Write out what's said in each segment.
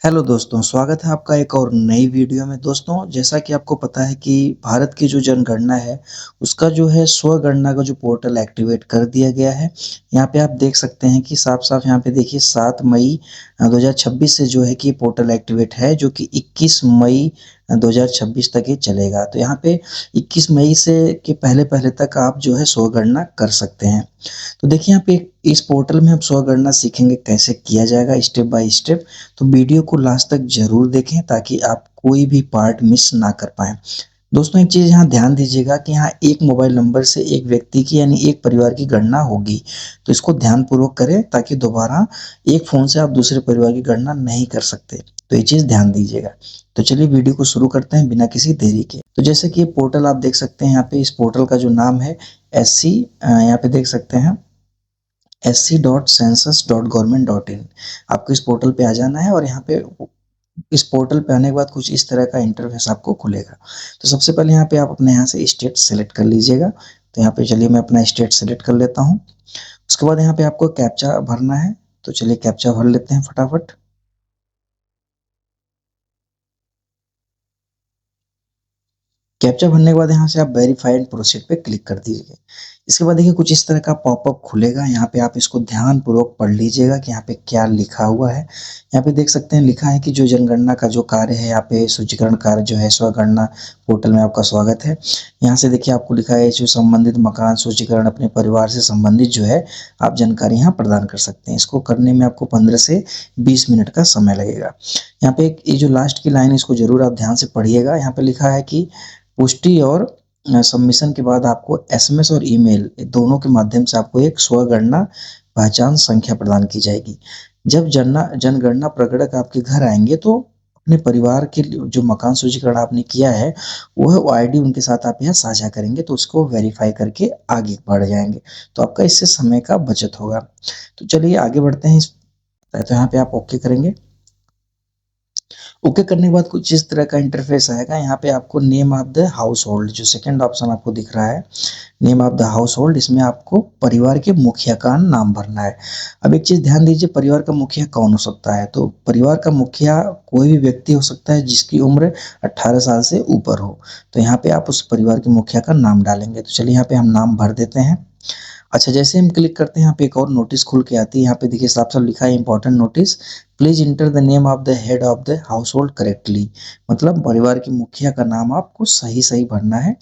Hello दोस्तों, स्वागत है आपका एक और नई वीडियो में। दोस्तों, जैसा कि आपको पता है कि भारत की जो जनगणना है, उसका जो है स्वगणना का जो पोर्टल एक्टिवेट कर दिया गया है। यहाँ पे आप देख सकते हैं कि साफ-साफ यहाँ पे देखिए 7 मई 2026 से जो है कि पोर्टल एक्टिवेट है, जो कि 21 मई 2026 तक ये चलेगा। तो यहाँ पे 21 मई से के पहले-पहले तक आप जो है स्वगणना कर सकते हैं। तो देखिए यहाँ पे इस पोर्टल में हम स्वगणना सीखेंगे कैसे किया जाएगा स्टेप बाय स्टेप। तो वीडियो को लास्ट तक जरूर देखें ताकि आप कोई भी पार्ट मिस ना कर पाएं। दोस्तों, एक चीज़ यहाँ ध्यान दीजिएगा कि यहाँ एक मोबाइल नंबर से एक व्यक्ति की यानी एक परिवार की गणना होगी। तो इसको ध्यानपूर्वक करें ताकि दोबारा एक फ़ोन से आप दूसरे परिवार की गणना नहीं कर सकते। तो ये चीज़ ध्यान दीजिएगा। तो चलिए वीडियो को शुरू करते हैं बिना किसी देरी के। तो जैसे कि ये पोर्टल आप देख सकते हैं, यहाँ पे इस पोर्टल का जो नाम है SC, यहाँ पे देख सकते हैं sc.census.government.in। आपको इस पोर्टल पे आ जाना है और यहाँ पे इस पोर्टल पे आने के बाद कुछ इस तरह का इंटरफेस आपको खुलेगा। तो सबसे पहले यहाँ पे आप अपने यहाँ से स्टेट सेलेक्ट कर लीजिएगा। तो यहाँ पे चलिए मैं अपना स्टेट सेलेक्ट कर लेता हूँ। उसके बाद यहाँ पे आपको कैप्चा भरना है। तो चलिए कैप्चा भर लेते हैं फटाफट। कैप्चा भरने के बाद यहाँ से आप वेरीफाई एंड प्रोसीड पे क्लिक कर दीजिए। इसके बाद देखिए कुछ इस तरह का पॉपअप खुलेगा। यहाँ पे आप इसको ध्यानपूर्वक पढ़ लीजिएगा कि यहाँ पे क्या लिखा हुआ है। यहाँ पे देख सकते हैं लिखा है कि जो जनगणना का जो कार्य है, यहाँ पे सूचीकरण कार्य जो है स्वगणना पोर्टल में आपका स्वागत है। यहाँ से देखिए आपको लिखा है जो संबंधित मकान सूचीकरण अपने परिवार से संबंधित जो है आप जानकारी यहाँ प्रदान कर सकते हैं। इसको करने में आपको 15 से 20 मिनट का समय लगेगा। यहाँ पे ये जो लास्ट की लाइन है इसको जरूर आप ध्यान से पढ़िएगा। यहाँ पे लिखा है कि पुष्टि और सबमिशन के बाद आपको एसएमएस और ईमेल दोनों के माध्यम से आपको एक स्वगणना पहचान संख्या प्रदान की जाएगी। जब जनगणना प्रगणक आपके घर आएंगे तो अपने परिवार के जो मकान सूचीकरण आपने किया है वह आईडी उनके साथ आप यहाँ साझा करेंगे, तो उसको वेरीफाई करके आगे बढ़ जाएंगे। तो आपका इससे समय का बचत होगा। तो चलिए आगे बढ़ते हैं। तो यहाँ पे आप ओके करेंगे। ओके करने के बाद कुछ इस तरह का इंटरफेस आएगा। यहाँ पे आपको name of the house hold, जो सेकंड ऑप्शन आपको दिख रहा है name of the house hold, इसमें आपको परिवार के मुखिया का नाम भरना है। अब एक चीज ध्यान दीजिए, परिवार का मुखिया कौन हो सकता है? तो परिवार का मुखिया कोई भी व्यक्ति हो सकता है जिसकी उम्र 18 साल से ऊपर हो। तो यहाँ पे आप उस परिवार के मुखिया का नाम डालेंगे। तो चलिए यहाँ पे हम नाम भर देते हैं। अच्छा, जैसे हम क्लिक करते हैं यहाँ पे एक और नोटिस खुल के आती है। यहाँ पे देखिए साफ साफ लिखा है important notice, please enter the name of the head of the house hold correctly. मतलब परिवार के मुखिया का नाम आपको सही सही भरना है।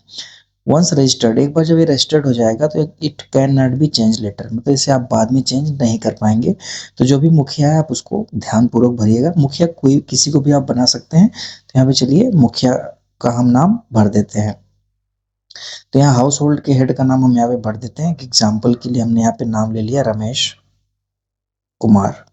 वंस रजिस्टर्ड, एक बार जब ये रजिस्टर्ड हो जाएगा तो it can not be change later, मतलब इसे आप बाद में चेंज नहीं कर पाएंगे। तो जो भी मुखिया है आप उसको ध्यानपूर्वक भरिएगा। मुखिया कोई किसी को भी आप बना सकते हैं। तो यहाँ पे चलिए मुखिया का हम नाम भर देते हैं। तो यहाँ हाउस होल्ड के हेड का नाम हम यहाँ पे भर देते हैं। एग्जाम्पल के लिए हमने यहाँ पे नाम ले लिया रमेश कुमार।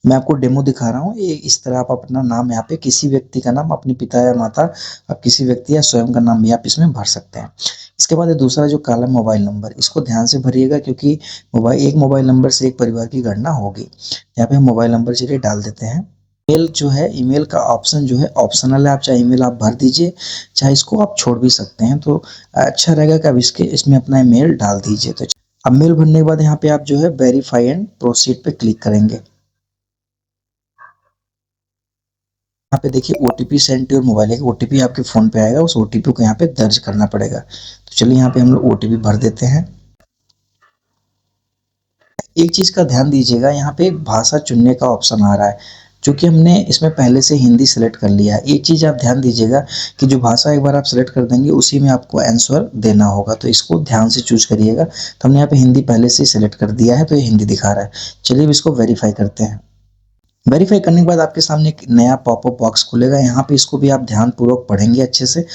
मैं आपको डेमो दिखा रहा हूँ। ये इस तरह आप अपना नाम यहाँ पे किसी व्यक्ति का नाम, अपने पिता या माता, आप किसी व्यक्ति या स्वयं का नाम भी आप इसमें भर सकते हैं। इसके बाद दूसरा जो कॉलम मोबाइल नंबर, इसको ध्यान से भरिएगा क्योंकि एक मोबाइल नंबर से एक परिवार की गणना होगी। यहाँ पे हम मोबाइल नंबर चलिए डाल देते हैं। ईमेल जो है, ईमेल का ऑप्शन जो है ऑप्शनल है। आप चाहे ईमेल आप भर दीजिए, चाहे इसको आप छोड़ भी सकते हैं। तो अच्छा रहेगा कि आप इसमें अपना ईमेल डाल दीजिए। तो अब मेल भरने के बाद यहाँ पे आप जो है वेरीफाई एंड प्रोसीड पे क्लिक करेंगे। यहाँ पे देखिए OTP send to your mobile, एक ओटीपी आपके फोन पे आएगा, उस ओटीपी को यहाँ पे दर्ज करना पड़ेगा। तो चलिए यहाँ पे हम लोग ओटीपी भर देते हैं। एक चीज का ध्यान दीजिएगा, यहाँ पे एक भाषा चुनने का ऑप्शन आ रहा है। चूंकि हमने इसमें पहले से हिंदी सेलेक्ट कर लिया है, एक चीज आप ध्यान दीजिएगा कि जो भाषा एक बार आप सेलेक्ट कर देंगे उसी में आपको आंसर देना होगा। तो इसको ध्यान से चूज करिएगा। तो हमने यहाँ पे हिंदी पहले से सेलेक्ट कर दिया है, तो ये हिंदी दिखा रहा है। चलिए अब इसको वेरीफाई करते हैं। वेरीफाई करने के बाद आपके सामने एक नया पॉपअप बॉक्स खुलेगा। यहाँ पे इसको भी आप ध्यानपूर्वक पढ़ेंगे अच्छे से।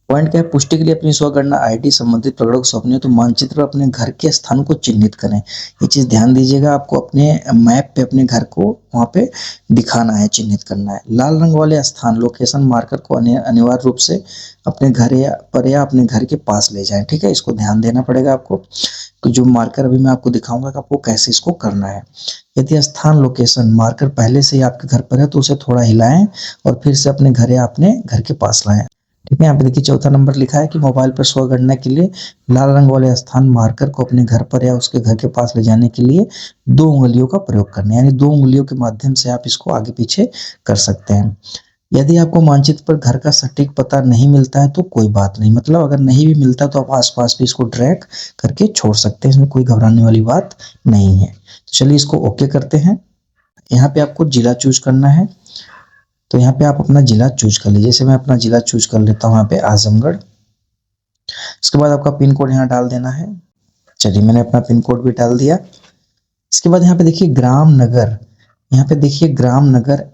पॉइंट क्या है, पुष्टि के लिए अपनी स्वगणना आईडी संबंधित प्रगणक को सौंपनी है तो मानचित्र पर अपने घर के स्थान को चिन्हित करें। ये चीज ध्यान दीजिएगा, आपको अपने मैप पे अपने घर को वहाँ पे दिखाना है, चिन्हित करना है। लाल रंग वाले स्थान लोकेशन मार्कर को अनिवार्य रूप से अपने घर या अपने घर के पास ले जाएं। ठीक है, इसको ध्यान देना पड़ेगा आपको। तो जो मार्कर अभी मैं आपको दिखाऊंगा कि आपको कैसे इसको करना है। यदि स्थान लोकेशन मार्कर पहले से ही आपके घर पर है तो उसे थोड़ा हिलाएं और फिर से अपने घर या अपने घर के पास लाएं। ठीक है, यहाँ पे देखिए चौथा नंबर लिखा है कि मोबाइल पर स्व गणना के लिए लाल रंग वाले स्थान मार्कर को अपने घर पर या उसके घर के पास ले जाने के लिए 2 उँगलियों का प्रयोग करना है, यानी 2 उँगलियों के माध्यम से आप इसको आगे पीछे कर सकते हैं। यदि आपको मानचित्र पर घर का सटीक पता नहीं मिलता है तो कोई बात नहीं, मतलब अगर नहीं भी मिलता तो आप आस-पास भी इसको ड्रैग करके छोड़ सकते हैं, इसमें कोई घबराने वाली बात नहीं है। तो चलिए इसको ओके करते हैं। यहाँ पे आपको जिला चूज़ करना है, तो यहाँ पे आप अपना जिला चूज़ कर लीजिए। जैसे मैं अपना जिला चूज़ कर लेता हूँ यहाँ पे आज़मगढ़। इसके बाद आपका पिन कोड यहाँ डाल देना है। चलिए मैंने अपना पिन कोड भी डाल दिया। इसके बाद यहाँ पे देखिए ग्राम नगर, यहाँ पे देखिए ग्राम नगर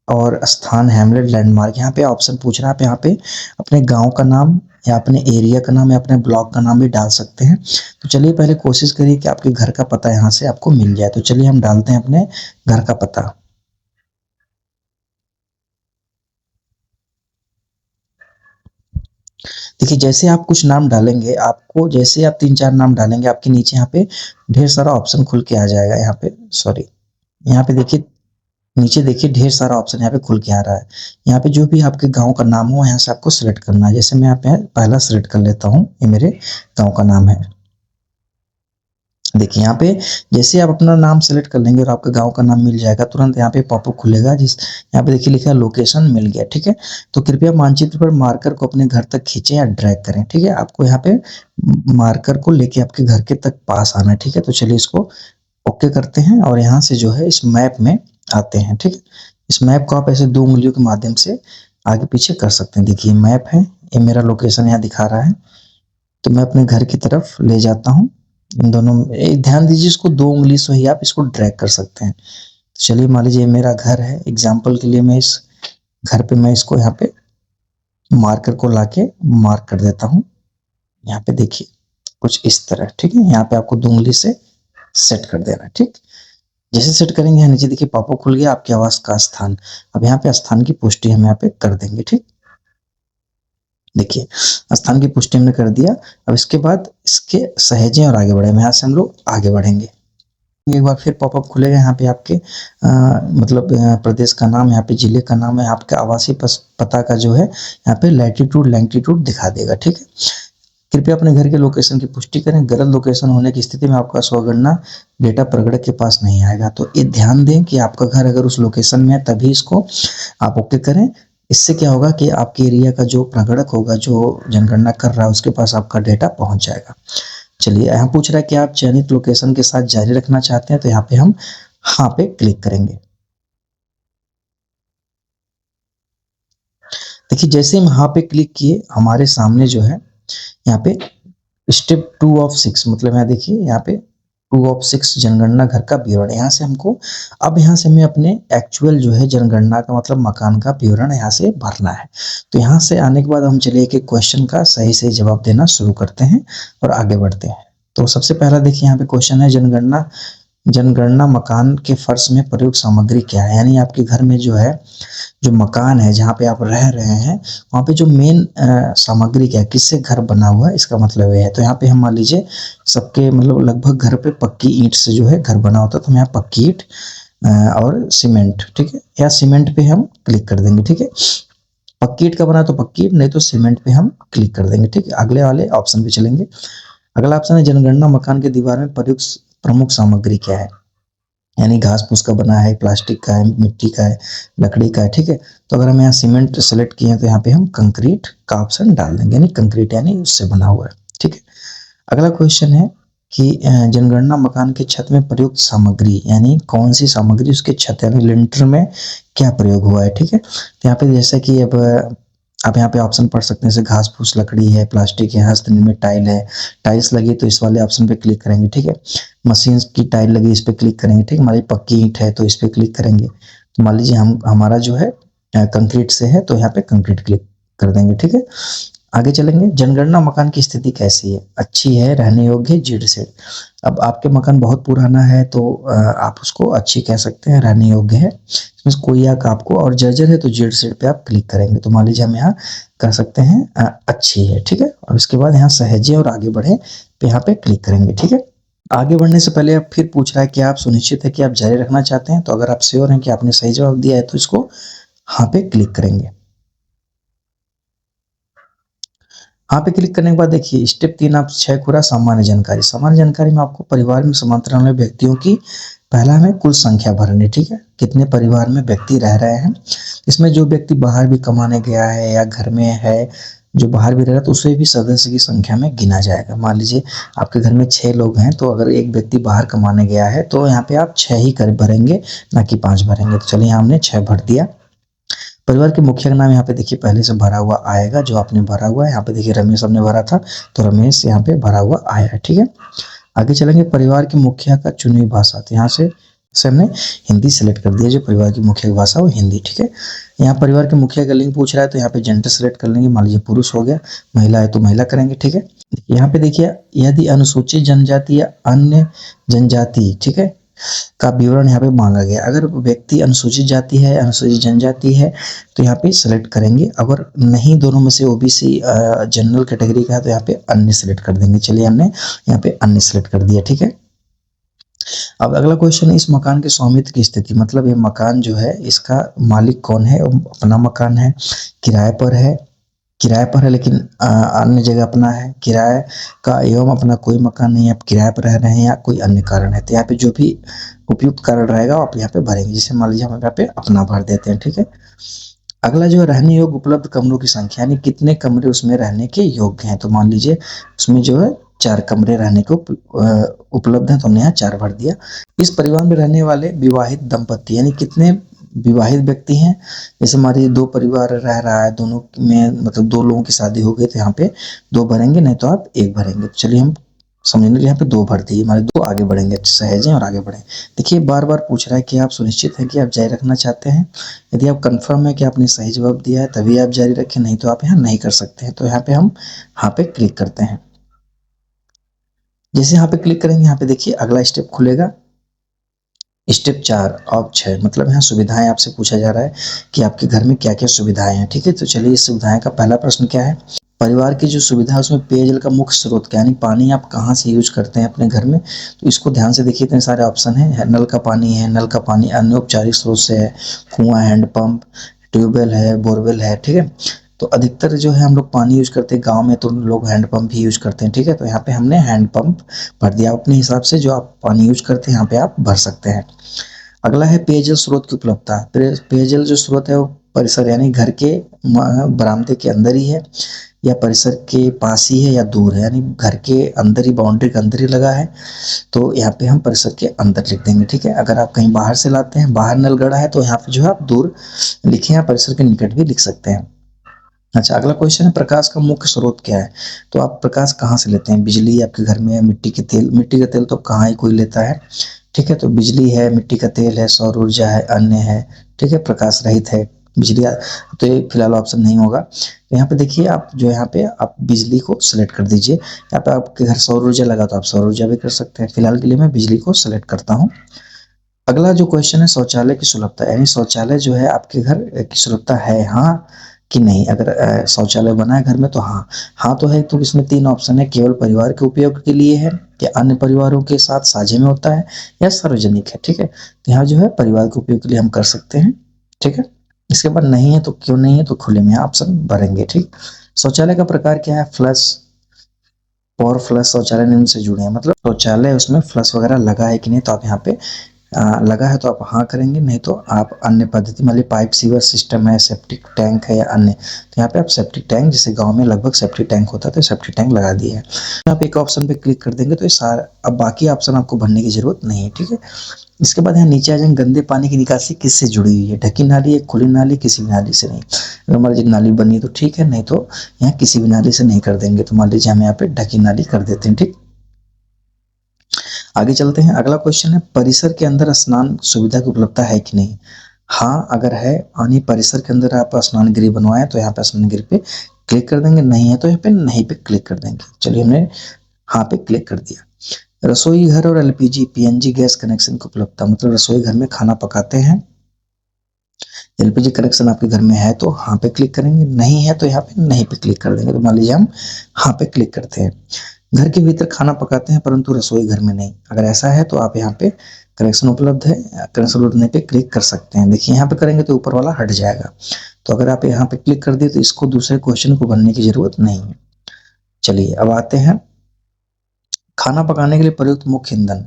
और स्थान हैमलेट लैंडमार्क, यहाँ पे ऑप्शन पूछ रहा है। आप यहाँ पे अपने गांव का नाम या अपने एरिया का नाम या अपने ब्लॉक का नाम भी डाल सकते हैं। तो चलिए पहले कोशिश करिए कि आपके घर का पता यहाँ से आपको मिल जाए। तो चलिए हम डालते हैं अपने घर का पता। देखिए जैसे आप कुछ नाम डालेंगे, आपको जैसे आप 3-4 नाम डालेंगे, आपके नीचे यहाँ पे ढेर सारा ऑप्शन खुल के आ जाएगा। यहाँ पे सॉरी, यहाँ पे देखिए नीचे देखिए ढेर सारा ऑप्शन यहाँ पे खुल के आ रहा है। यहाँ पे जो भी आपके गांव का नाम हो यहाँ से आपको सिलेक्ट करना है। जैसे मैं यहाँ पे पहला सिलेक्ट कर लेता हूँ, ये मेरे गांव का नाम है। देखिए यहाँ पे जैसे आप अपना नाम सेलेक्ट कर लेंगे और आपके गांव का नाम मिल जाएगा, तुरंत यहाँ पे पॉपअप खुलेगा जिस यहाँ पे देखिए लिखा है लोकेशन मिल गया। ठीक है, तो कृपया मानचित्र पर मार्कर को अपने घर तक खींचें या ड्रैग करें। ठीक है, आपको यहाँ पे मार्कर को लेके आपके घर के तक पास आना है। ठीक है, तो चलिए इसको ओके करते हैं और यहाँ से जो है इस मैप में आते हैं। ठीक है, इस मैप को आप ऐसे 2 उँगलियों के माध्यम से आगे पीछे कर सकते हैं। देखिए मैप है, ये मेरा लोकेशन यहाँ दिखा रहा है, तो मैं अपने घर की तरफ ले जाता हूँ। इन दोनों में ध्यान दीजिए, इसको 2 उँगली से ही आप इसको ड्रैग कर सकते हैं। तो चलिए मान लीजिए मेरा घर है, एग्जाम्पल के लिए मैं इस घर पे मैं इसको यहाँ पे मार्कर को लाके मार्क कर देता हूँ। यहाँ पे देखिए कुछ इस तरह। ठीक है, यहाँ पे आपको 2 उँगली से सेट कर देना है। ठीक, जैसे सेट करेंगे यहाँ नीचे देखिए पॉपअप खुल गया आपके आवास का स्थान। अब यहाँ पे स्थान की पुष्टि हम यहाँ पे कर देंगे। ठीक, देखिए स्थान की पुष्टि हमने कर दिया। अब इसके बाद इसके सहेजें और आगे बढ़े, यहाँ से हम लोग आगे बढ़ेंगे। एक बार फिर पॉपअप खुलेगा, यहाँ पे आपके मतलब प्रदेश का नाम, यहाँ पे जिले का नाम है, आपके आवासीय पता का जो है यहाँ पे लैटिट्यूड लैंगिट्यूड दिखा देगा। ठीक है, कृपया अपने घर के लोकेशन की पुष्टि करें। गलत लोकेशन होने की स्थिति में आपका स्वगणना डेटा प्रगणक के पास नहीं आएगा। तो ये ध्यान दें कि आपका घर अगर उस लोकेशन में है तभी इसको आप ओके करें। इससे क्या होगा कि आपके एरिया का जो प्रगणक होगा, जो जनगणना कर रहा है, उसके पास आपका डेटा पहुंच जाएगा। चलिए यहाँ पूछ रहा है कि आप चयनित लोकेशन के साथ जारी रखना चाहते हैं, तो यहाँ पे हम हाँ पे क्लिक करेंगे। देखिए जैसे हम हाँ पे क्लिक किए, हमारे सामने जो है यहाँ पे स्टेप 2 ऑफ 6, मतलब यहाँ देखिए यहाँ पे 2 ऑफ 6 जनगणना घर का विवरण, यहाँ से हमको अब यहाँ से हमें अपने एक्चुअल जो है जनगणना का मतलब मकान का विवरण यहाँ से भरना है। तो यहाँ से आने के बाद हम चलिए एक क्वेश्चन का सही सही जवाब देना शुरू करते हैं और आगे बढ़ते हैं। तो सबसे पहला देखिए यहाँ पे क्वेश्चन है जनगणना मकान के फर्श में प्रयुक्त सामग्री क्या है, यानी आपके घर में जो है जो मकान है जहाँ पे आप रह रहे हैं वहाँ पे जो मेन सामग्री क्या है, किससे घर बना हुआ है, इसका मतलब ये है। तो यहाँ पे हम मान लीजिए सबके मतलब लगभग घर पे पक्की ईंट से जो है घर बना होता है, तो हम यहाँ पक्की ईंट और सीमेंट, ठीक है, या सीमेंट पे हम क्लिक कर देंगे। ठीक है, पक्की ईंट का बना तो पक्की ईंट, नहीं तो सीमेंट पे हम क्लिक कर देंगे। ठीक है, अगले वाले ऑप्शन पे चलेंगे। अगला ऑप्शन है जनगणना मकान के दीवार में प्रयुक्त प्रमुख सामग्री क्या है, यानी घास फूस का बना है, प्लास्टिक का है, मिट्टी का है, लकड़ी का है। ठीक है, तो अगर हम यहाँ सीमेंट सेलेक्ट किए हैं तो यहाँ पे हम कंक्रीट का ऑप्शन डाल देंगे, यानी कंक्रीट यानी उससे बना हुआ है। ठीक है, अगला क्वेश्चन है कि जनगणना मकान के छत में प्रयुक्त सामग्री, यानी कौन सी सामग्री उसके छत यानी लिंटर में क्या प्रयोग हुआ है। ठीक है, तो यहाँ पे जैसा कि अब आप यहाँ पे ऑप्शन पढ़ सकते हैं, जैसे घास फूस, लकड़ी है, प्लास्टिक है, हस्तनिर्मित टाइल है, टाइल्स लगी तो इस वाले ऑप्शन पे क्लिक करेंगे। ठीक है, मशीन की टाइल लगी, इस पे क्लिक करेंगे। ठीक है, हमारी पक्की ईंट है तो इस पे क्लिक करेंगे। तो मान लीजिए हम हमारा जो है कंक्रीट से है तो यहाँ पे कंक्रीट क्लिक कर देंगे। ठीक है, आगे चलेंगे। जनगणना मकान की स्थिति कैसी है, अच्छी है, रहने योग्य है, जीर्ण से। अब आपके मकान बहुत पुराना है तो आप उसको अच्छी कह सकते हैं, रहने योग्य है, इसमें कोई आग आपको, और जर्जर है तो जीर्ण से पे आप क्लिक करेंगे। तो मान लीजिए हम यहाँ कर सकते हैं अच्छी है। ठीक है, और उसके बाद यहाँ सहेजे और आगे बढ़े पे यहाँ पे क्लिक करेंगे। ठीक है, आगे बढ़ने से पहले अब फिर पूछ रहा है कि आप सुनिश्चित है कि आप जारी रखना चाहते हैं, तो अगर आप श्योर हैं कि आपने सही जवाब दिया है तो इसको हाँ पे क्लिक करेंगे। यहाँ पे क्लिक करने के बाद देखिए स्टेप 3 आप 6 खुरा सामान्य जानकारी। सामान्य जानकारी में आपको परिवार में समांतर वाले व्यक्तियों की पहला हमें कुल संख्या भरनी, ठीक है? कितने परिवार में व्यक्ति रह रहे हैं। इसमें जो व्यक्ति बाहर भी कमाने गया है या घर में है, जो बाहर भी रह रहा है तो उसे भी सदस्य की संख्या में गिना जाएगा। मान लीजिए आपके घर में 6 लोग हैं, तो अगर एक व्यक्ति बाहर कमाने गया है तो यहाँ पे आप 6 ही कर भरेंगे, ना कि 5 भरेंगे। तो चलिए यहाँ हमने 6 भर दिया। परिवार के मुखिया का नाम यहाँ पे देखिए पहले से भरा हुआ आएगा, जो आपने भरा हुआ है। यहाँ पे देखिए रमेश हमने भरा था, तो रमेश यहाँ पे भरा हुआ आया है, ठीक है? आगे चलेंगे, परिवार के मुखिया का चुनी हुई भाषा। तो यहाँ से हमने हिंदी सेलेक्ट कर दिया, जो परिवार की मुखिया की भाषा वो हिंदी, ठीक है? यहाँ परिवार के मुखिया का लिंग पूछ रहा है, तो यहाँ पे जेंडर सेलेक्ट कर लेंगे। मान लीजिए पुरुष हो गया, महिला है तो महिला करेंगे, ठीक है? यहाँ पे देखिए यदि अनुसूचित जनजाति या अन्य जनजाति, ठीक है, का विवरण यहाँ पे मांगा गया। अगर व्यक्ति अनुसूचित जाति है, अनुसूचित जनजाति है, तो यहाँ पे सेलेक्ट करेंगे। अगर नहीं दोनों में से ओबीसी जनरल कैटेगरी का है तो यहाँ पे अन्य सेलेक्ट कर देंगे। चलिए हमने यहाँ पे अन्य सेलेक्ट कर दिया, ठीक है? अब अगला क्वेश्चन है, इस मकान के स्वामित्व की स्थिति, मतलब ये मकान जो है इसका मालिक कौन है? अपना मकान है, किराए पर है, किराए पर है लेकिन अन्य जगह अपना है, किराए का एवं अपना कोई मकान नहीं है, आप किराए पर रह रहे हैं या कोई अन्य कारण है। तो यहाँ पे जो भी उपयुक्त कारण रहेगा आप यहाँ पे भरेंगे। जैसे मान लीजिए हम यहाँ पे अपना भर देते हैं, ठीक है? अगला जो है रहने योग्य उपलब्ध कमरों की संख्या, यानी कितने कमरे उसमें रहने के योग्य हैं। तो मान लीजिए उसमें जो है 4 कमरे रहने को उपलब्ध हैं, तो हमने यहाँ 4 भर दिया। इस परिवार में रहने वाले विवाहित दंपति, यानी कितने विवाहित व्यक्ति हैं। जैसे हमारे 2 परिवार रह रहा है, दोनों में मतलब 2 लोगों की शादी हो गई, तो यहाँ पे 2 भरेंगे, नहीं तो आप 1 भरेंगे। तो चलिए हम समझने के यहाँ पे 2 भर दिए, हमारे 2 आगे बढ़ेंगे, सहज हैं और आगे बढ़ें। देखिए बार बार पूछ रहा है कि आप सुनिश्चित हैं कि आप जारी रखना चाहते हैं। यदि आप कंफर्म है कि आपने सही जवाब दिया है तभी आप जारी रखें, नहीं तो आप यहाँ नहीं कर सकते हैं। तो यहाँ पे हम यहाँ पे क्लिक करते हैं। जैसे यहाँ पे क्लिक करेंगे, यहाँ पे देखिए अगला स्टेप खुलेगा, स्टेप 4 और 6, मतलब यहाँ सुविधाएं आपसे पूछा जा रहा है कि आपके घर में क्या क्या सुविधाएं हैं, ठीक है? तो चलिए इस सुविधाएं का पहला प्रश्न क्या है? परिवार की जो सुविधा है उसमें पेयजल का मुख्य स्रोत क्या है, यानी पानी आप कहाँ से यूज करते हैं अपने घर में। तो इसको ध्यान से देखिए, इतने सारे ऑप्शन है। नल का पानी है, नल का पानी अनौपचारिक स्रोत से है, कुआं, हैंडपंप, ट्यूबवेल है, बोरवेल है, ठीक है? तो अधिकतर जो है हम लोग पानी यूज करते हैं, गांव में तो लोग हैंडपंप ही यूज करते हैं, ठीक है? तो यहाँ पे हमने हैंडपंप भर दिया। अपने हिसाब से जो आप पानी यूज करते हैं यहाँ पे आप भर सकते हैं। अगला है पेयजल स्रोत की उपलब्धता। पेयजल जो स्रोत है वो परिसर यानी घर के बरामदे के अंदर ही है, या परिसर के पास ही है, या दूर है, यानी घर के अंदर ही, बाउंड्री के अंदर ही लगा है, तो यहाँ पे हम परिसर के अंदर लिख देंगे, ठीक है? अगर आप कहीं बाहर से लाते हैं, बाहर नल गड़ा है, तो यहाँ पे जो है आप दूर लिखें या परिसर के निकट भी लिख सकते हैं। अच्छा, अगला क्वेश्चन है प्रकाश का मुख्य स्रोत क्या है? तो आप प्रकाश कहाँ से लेते हैं? बिजली आपके घर में है, मिट्टी के तेल, मिट्टी का तेल तो कहाँ ही कोई लेता है, ठीक है? तो बिजली है, मिट्टी का तेल है, सौर ऊर्जा है, अन्य है, ठीक है? प्रकाश रहित है बिजली, तो ये फिलहाल ऑप्शन नहीं होगा। तो यहाँ पे देखिए आप जो यहाँ पे आप बिजली को सिलेक्ट कर दीजिए। यहाँ पे आपके घर सौर ऊर्जा लगा तो आप सौर ऊर्जा भी कर सकते हैं। फिलहाल के लिए मैं बिजली को सिलेक्ट करता हूँ। अगला जो क्वेश्चन है शौचालय की सुलभता, यानी शौचालय जो है आपके घर की सुलभता है हाँ कि नहीं। अगर शौचालय बना है घर में तो हाँ, हाँ तो है। तो इसमें 3 ऑप्शन है, केवल परिवार के उपयोग के लिए है, या अन्य परिवारों के साथ साझे में होता है, या सार्वजनिक है, ठीक है? तो यहाँ जो है परिवार के उपयोग के लिए हम कर सकते हैं, ठीक है? इसके बाद नहीं है तो क्यों नहीं है, तो खुले में ऑप्शन भरेंगे, ठीक? शौचालय का प्रकार क्या है? फ्लश और फ्लश शौचालय निम्न से जुड़े हैं, मतलब शौचालय उसमें फ्लश वगैरह लगा है कि नहीं, तो आप यहाँ पे लगा है तो आप हाँ करेंगे, नहीं तो आप अन्य पद्धति, मतलब पाइप सीवर सिस्टम है, सेप्टिक टैंक है या अन्य, तो यहाँ पे आप सेप्टिक टैंक, जैसे गांव में लगभग सेप्टिक टैंक होता है तो सेप्टिक टैंक लगा दिया है। यहाँ पे एक ऑप्शन पे क्लिक कर देंगे तो ये सारा, अब बाकी ऑप्शन आपको भरने की जरूरत नहीं है, ठीक है? इसके बाद यहाँ नीचे आ जाएंगे, गंदे पानी की निकासी किससे जुड़ी हुई है? ढकी नाली है, खुली नाली, किसी भी नाली से नहीं। अगर हमारी नाली बनी है तो ठीक है, नहीं तो यहाँ किसी भी नाली से नहीं कर देंगे। तो मान लीजिए हम यहाँ पे ढकी नाली कर देते हैं, ठीक? आगे चलते हैं। अगला क्वेश्चन है परिसर के अंदर स्नान सुविधा की उपलब्धता है कि नहीं। हाँ अगर है, यानी परिसर के अंदर आप स्नान गृह बनवाए तो यहाँ पे स्नान गृह पे क्लिक कर देंगे, नहीं है तो यहाँ पे नहीं पे क्लिक कर देंगे। चलिए हमने हाँ पे क्लिक कर दिया। रसोई घर और एलपीजी पीएनजी गैस कनेक्शन की उपलब्धता, मतलब रसोई घर में खाना पकाते हैं, एलपीजी कनेक्शन आपके घर में है तो हाँ पे क्लिक करेंगे, नहीं है तो यहाँ पे नहीं पे क्लिक कर देंगे। तो मान लीजिए हम हाँ पे क्लिक करते हैं। घर के भीतर खाना पकाते हैं परंतु रसोई घर में नहीं, अगर ऐसा है तो आप यहाँ पे कनेक्शन उपलब्ध है, कनेक्शन उपलब्ध पे क्लिक कर सकते हैं। देखिए यहाँ पे करेंगे तो ऊपर वाला हट जाएगा। तो अगर आप यहाँ पे क्लिक कर दिए तो इसको दूसरे क्वेश्चन को भरने की जरूरत नहीं है। चलिए अब आते हैं खाना पकाने के लिए प्रयुक्त मुख्य ईंधन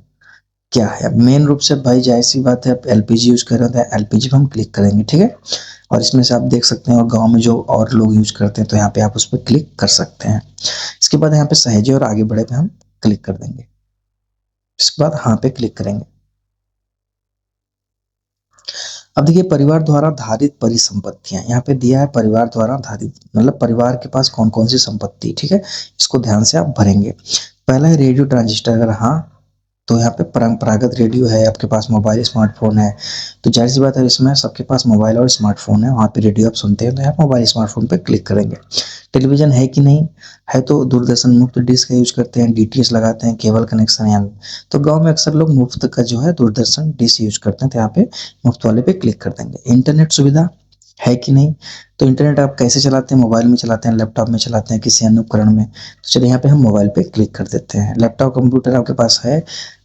क्या है। अब मेन रूप से भाई जाहिर सी बात है, आप एलपीजी यूज कर रहे हैं तो एलपीजी पे हम क्लिक करेंगे, ठीक है। और इसमें से आप देख सकते हैं और गांव में जो और लोग यूज करते हैं तो यहाँ पे आप उस पर क्लिक कर सकते हैं। इसके बाद यहाँ पे सहेजे और आगे बढ़े पे हम क्लिक कर देंगे। इसके बाद हाँ पे क्लिक करेंगे। अब देखिए परिवार द्वारा धारित परिसंपत्तियां यहाँ पे दिया है, परिवार द्वारा धारित मतलब परिवार के पास कौन कौन सी संपत्ति, ठीक है। इसको ध्यान से आप भरेंगे। पहला है रेडियो ट्रांजिस्टर, अगर हाँ तो यहाँ पे परंपरागत रेडियो है, आपके पास मोबाइल स्मार्टफोन है तो जाहिर सी बात है इसमें सबके पास मोबाइल और स्मार्टफोन है, वहाँ पे रेडियो आप सुनते हैं तो यहाँ मोबाइल स्मार्टफोन पे क्लिक करेंगे। टेलीविजन है कि नहीं है, तो दूरदर्शन मुफ्त डिश का यूज करते हैं, डीटीएच लगाते हैं, केबल कनेक्शन या तो गांव में अक्सर लोग मुफ्त का जो है दूरदर्शन डिश यूज करते हैं तो यहाँ पे मुफ्त वाले पे क्लिक कर देंगे। इंटरनेट सुविधा है कि नहीं, तो इंटरनेट आप कैसे चलाते हैं, मोबाइल में चलाते हैं, लैपटॉप में चलाते हैं, किसी अन्य उपकरण में, तो चलिए यहाँ पे हम मोबाइल पे क्लिक कर देते हैं। लैपटॉप कंप्यूटर आपके पास है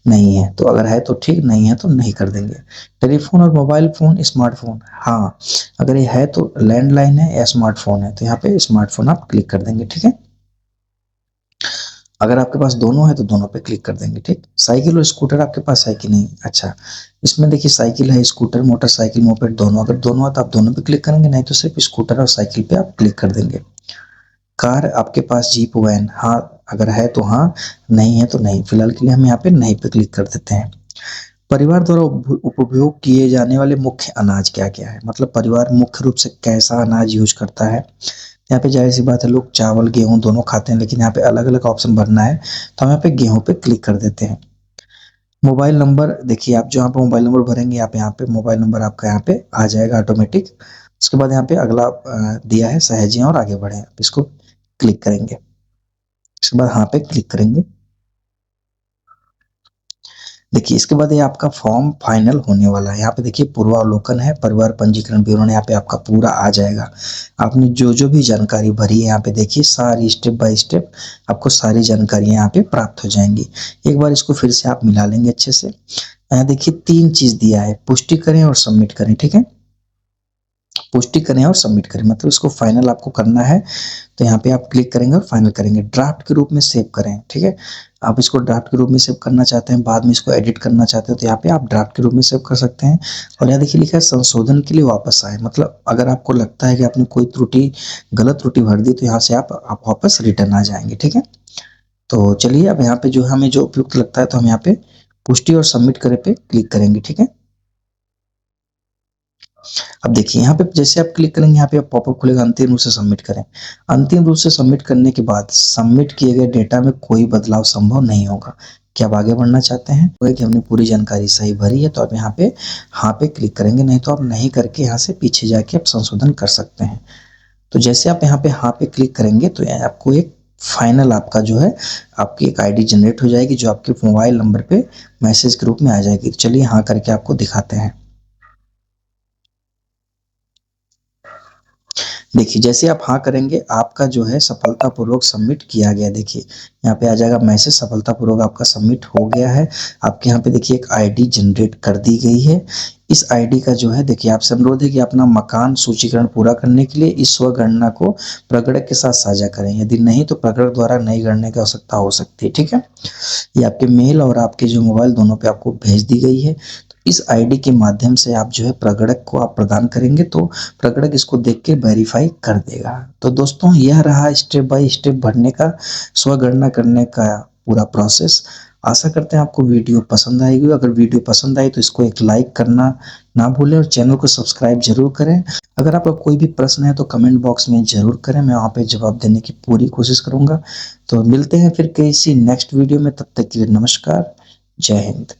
नहीं है, तो अगर है तो ठीक, नहीं है तो नहीं कर देंगे। टेलीफोन और मोबाइल फोन स्मार्टफोन, हाँ अगर ये है तो लैंडलाइन है या स्मार्टफोन है तो यहाँ पे स्मार्टफोन आप क्लिक कर देंगे, ठीक है। अगर आपके पास दोनों है तो दोनों पे क्लिक कर देंगे, ठीक। साइकिल और स्कूटर आपके पास है कि नहीं, अच्छा इसमें देखिए साइकिल है, स्कूटर, मोटरसाइकिल, मोपेड दोनों, अगर दोनों है तो आप दोनों पे क्लिक करेंगे, नहीं तो सिर्फ स्कूटर और साइकिल पे आप क्लिक कर देंगे। कार आपके पास, जीप, वैन, हाँ अगर है तो हाँ, नहीं है तो नहीं। फिलहाल के लिए हम यहाँ पे नहीं पे क्लिक कर देते हैं। परिवार द्वारा उपभोग किए जाने वाले मुख्य अनाज क्या क्या है, मतलब परिवार मुख्य रूप से कैसा अनाज यूज करता है। यहाँ पे जाहिर सी बात है लोग चावल गेहूं दोनों खाते हैं, लेकिन यहाँ पे अलग अलग ऑप्शन भरना है तो हम यहाँ पे गेहूं पे क्लिक कर देते हैं। मोबाइल नंबर, देखिए आप जो यहाँ पे मोबाइल नंबर भरेंगे आप यहाँ पे मोबाइल नंबर आपका यहाँ पे आ जाएगा ऑटोमेटिक। उसके बाद यहाँ पे अगला दिया है सहेजें और आगे बढ़े, आप इसको क्लिक करेंगे। इसके बाद हाँ पे क्लिक करेंगे। देखिए इसके बाद ये आपका फॉर्म फाइनल होने वाला है। यहाँ पे देखिए पूर्वावलोकन है, परिवार पंजीकरण विवरण यहाँ पे आपका पूरा आ जाएगा। आपने जो जो भी जानकारी भरी है यहाँ पे देखिए सारी स्टेप बाय स्टेप आपको सारी जानकारी यहाँ पे प्राप्त हो जाएंगी। एक बार इसको फिर से आप मिला लेंगे अच्छे से। यहाँ देखिए 3 चीज दिया है, पुष्टि करें और सबमिट करें, ठीक है। पुष्टि करें और सबमिट करें मतलब इसको फाइनल आपको करना है तो यहाँ पे आप क्लिक करेंगे और फाइनल करेंगे। ड्राफ्ट के रूप में सेव करें, ठीक है। आप इसको ड्राफ्ट के रूप में सेव करना चाहते हैं, बाद में इसको एडिट करना चाहते हैं तो यहाँ पे आप ड्राफ्ट के रूप में सेव कर सकते हैं। और यहाँ देखिए लिखा है संशोधन के लिए वापस आए, मतलब अगर आपको लगता है कि आपने कोई त्रुटि गलत त्रुटि भर दी तो यहाँ से आप वापस रिटर्न आ जाएंगे, ठीक है। तो चलिए अब यहाँ पे जो हमें जो उपयुक्त लगता है तो हम यहाँ पे पुष्टि और सबमिट करे पे क्लिक करेंगे, ठीक है। अब देखिए यहाँ पे जैसे आप क्लिक करेंगे यहाँ पे पॉपअप खुलेगा, अंतिम रूप से सबमिट करें। अंतिम रूप से सबमिट करने के बाद सबमिट किए गए डेटा में कोई बदलाव संभव नहीं होगा। क्या आप आगे बढ़ना चाहते हैं तो कि हमने पूरी जानकारी सही भरी है तो आप यहाँ पे हाँ पे क्लिक करेंगे, नहीं तो आप नहीं करके यहाँ से पीछे जाके आप संशोधन कर सकते हैं। तो जैसे आप यहाँ पे हाँ पे क्लिक करेंगे तो आपको एक फाइनल आपका जो है आपकी एक आईडी जनरेट हो जाएगी जो आपके मोबाइल नंबर पे मैसेज के रूप में आ जाएगी। चलिए हाँ करके आपको दिखाते हैं। देखिए जैसे आप हाँ करेंगे आपका जो है सफलतापूर्वक सबमिट किया गया। देखिए यहाँ पे आ जाएगा मैसेज सफलतापूर्वक आपका सबमिट हो गया है। आपके यहाँ पे देखिए एक आईडी जनरेट कर दी गई है। इस आईडी का जो है देखिए आपसे अनुरोध है कि अपना मकान सूचीकरण पूरा करने के लिए इस स्वगणना को प्रगणक के साथ साझा करें, यदि नहीं तो प्रगणक द्वारा नई गणना की आवश्यकता हो सकती है, ठीक है। ये आपके मेल और आपके जो मोबाइल दोनों पे आपको भेज दी गई है। इस आईडी के माध्यम से आप जो है प्रगणक को आप प्रदान करेंगे तो प्रगणक इसको देख के वेरीफाई कर देगा। तो दोस्तों यह रहा स्टेप बाय स्टेप भरने का, स्वगणना करने का पूरा प्रोसेस। आशा करते हैं आपको वीडियो पसंद आएगी। अगर वीडियो पसंद आई तो इसको एक लाइक करना ना भूलें और चैनल को सब्सक्राइब जरूर करें। अगर आपका कोई भी प्रश्न है तो कमेंट बॉक्स में जरूर करें, मैं वहाँ पे जवाब देने की पूरी कोशिश करूंगा। तो मिलते हैं फिर किसी नेक्स्ट वीडियो में, तब तक के लिए नमस्कार, जय हिंद।